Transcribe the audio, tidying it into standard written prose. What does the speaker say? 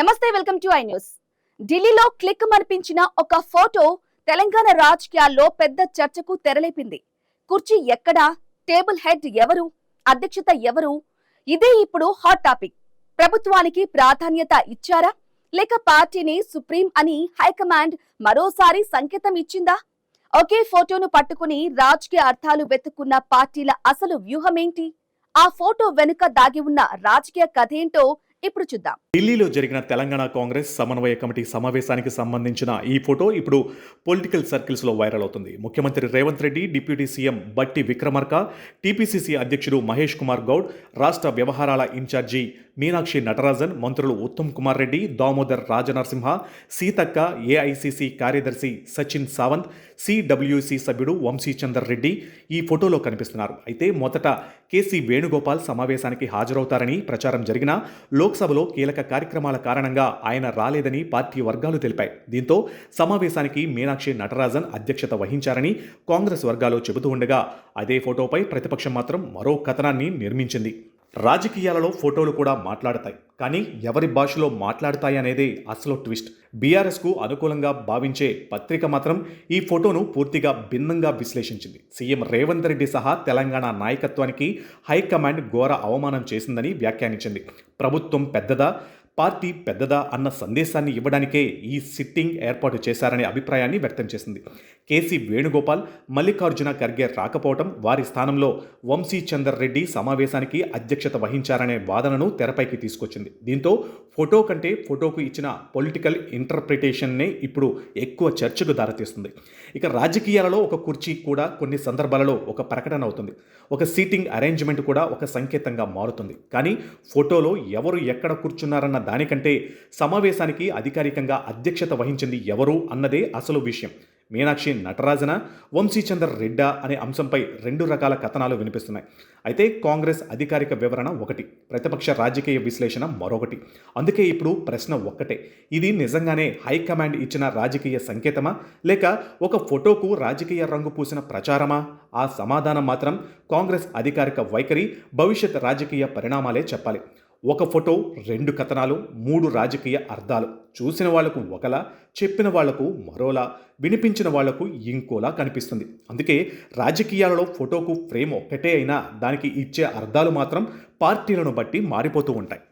నమస్తే, welcome to I news. ఢిల్లీలో click మనిపించిన ఒక ఫోటో తెలంగాణ రాజకీయాల్లో పెద్ద చర్చకు తెరలేపింది. కుర్చీ ఎక్కడా, టేబుల్ హెడ్ ఎవరు, అధ్యక్షత ఎవరు, ఇదే ఇప్పుడు హాట్ టాపిక్. ప్రభుత్వానికి ప్రాధాన్యత ఇచ్చారా, లేక పార్టీని సుప్రీం అని హైకమాండ్ మరోసారి సంకేతం ఇచ్చిందా? ఒకే ఫోటోను పట్టుకుని రాజకీయ అర్థాలు వెతుక్కున్న పార్టీల అసలు వ్యూహమేంటి? ఆ ఫోటో వెనుక దాగి ఉన్న రాజకీయ కథేంటో ఇప్పుడు చూద్దాం. ఢిల్లీలో జరిగిన తెలంగాణ కాంగ్రెస్ సమన్వయ కమిటీ సమావేశానికి సంబంధించిన ఈ ఫోటో ఇప్పుడు పొలిటికల్ సర్కిల్స్లో వైరల్ అవుతుంది. ముఖ్యమంత్రి రేవంత్ రెడ్డి, డిప్యూటీ సీఎం బట్టి విక్రమార్క, టీపీసీసీ అధ్యక్షుడు మహేష్ కుమార్ గౌడ్, రాష్ట్ర వ్యవహారాల ఇన్ఛార్జి మీనాక్షి నటరాజన్, మంత్రులు ఉత్తమ్ కుమార్ రెడ్డి, దామోదర్ రాజనరసింహ, సీతక్క, ఏఐసీసీ కార్యదర్శి సచిన్ సావంత్, సిడబ్ల్యూసీ సభ్యుడు వంశీచందర్ రెడ్డి ఈ ఫోటోలో కనిపిస్తున్నారు. అయితే మొదట కేసీ వేణుగోపాల్ సమావేశానికి హాజరవుతారని ప్రచారం జరిగినా లోక్సభలో కీలక కార్యక్రమాల కారణంగా ఆయన రాలేదని పార్టీ వర్గాలు తెలిపాయి. దీంతో సమావేశానికి మీనాక్షి నటరాజన్ అధ్యక్షత వహించారని కాంగ్రెస్ వర్గాలు చెబుతూ ఉండగా, అదే ఫోటోపై ప్రతిపక్షం మాత్రం మరో కథనాన్ని నిర్మించింది. రాజకీయాలలో ఫోటోలు కూడా మాట్లాడతాయి, కానీ ఎవరి భాషలో మాట్లాడతాయి అనేది అసలు ట్విస్ట్. బీఆర్ఎస్కు అనుకూలంగా భావించే పత్రిక మాత్రం ఈ ఫోటోను పూర్తిగా భిన్నంగా విశ్లేషించింది. సీఎం రేవంత్ రెడ్డి సహా తెలంగాణ నాయకత్వానికి హైకమాండ్ ఘోర అవమానం చేసిందని వ్యాఖ్యానించింది. ప్రభుత్వం పెద్దదా, పార్టీ పెద్దదా అన్న సందేశాన్ని ఇవ్వడానికే ఈ సిట్టింగ్ ఏర్పాటు చేశారనే అభిప్రాయాన్ని వ్యక్తం చేసింది. కేసీ వేణుగోపాల్, మల్లికార్జున ఖర్గే రాకపోవడం, వారి స్థానంలో వంశీచందర్ రెడ్డి సమావేశానికి అధ్యక్షత వహించారనే వాదనను తెరపైకి తీసుకొచ్చింది. దీంతో ఫోటో కంటే ఫోటోకు ఇచ్చిన పొలిటికల్ ఇంటర్ప్రిటేషన్నే ఇప్పుడు ఎక్కువ చర్చకు దారితీస్తుంది. ఇక రాజకీయాలలో ఒక కుర్చీ కూడా కొన్ని సందర్భాలలో ఒక ప్రకటన అవుతుంది, ఒక సీటింగ్ అరేంజ్మెంట్ కూడా ఒక సంకేతంగా మారుతుంది. కానీ ఫోటోలో ఎవరు ఎక్కడ కూర్చున్నారన్న దానికంటే సమావేశానికి అధికారికంగా అధ్యక్షత వహించింది ఎవరు అన్నదే అసలు విషయం. మీనాక్షి నటరాజన, వంశీచందర్ రెడ్డా అనే అంశంపై రెండు రకాల కథనాలు వినిపిస్తున్నాయి. అయితే కాంగ్రెస్ అధికారిక వివరణ ఒకటి, ప్రతిపక్ష రాజకీయ విశ్లేషణ మరొకటి. అందుకే ఇప్పుడు ప్రశ్న ఒక్కటే, ఇది నిజంగానే హైకమాండ్ ఇచ్చిన రాజకీయ సంకేతమా, లేక ఒక ఫోటోకు రాజకీయ రంగు పూసిన ప్రచారమా? ఆ సమాధానం మాత్రం కాంగ్రెస్ అధికారిక వైఖరి, భవిష్యత్ రాజకీయ పరిణామాలే చెప్పాలి. ఒక ఫోటో, రెండు కథనాలు, మూడు రాజకీయ అర్థాలు. చూసిన వాళ్లకు ఒకలా, చెప్పిన వాళ్లకు మరోలా, వినిపించిన వాళ్లకు ఇంకోలా కనిపిస్తుంది. అందుకే రాజకీయాలలో ఫోటోకు ఫ్రేమ్ ఒక్కటే అయినా దానికి ఇచ్చే అర్థాలు మాత్రం పార్టీలను బట్టి మారిపోతూ ఉంటాయి.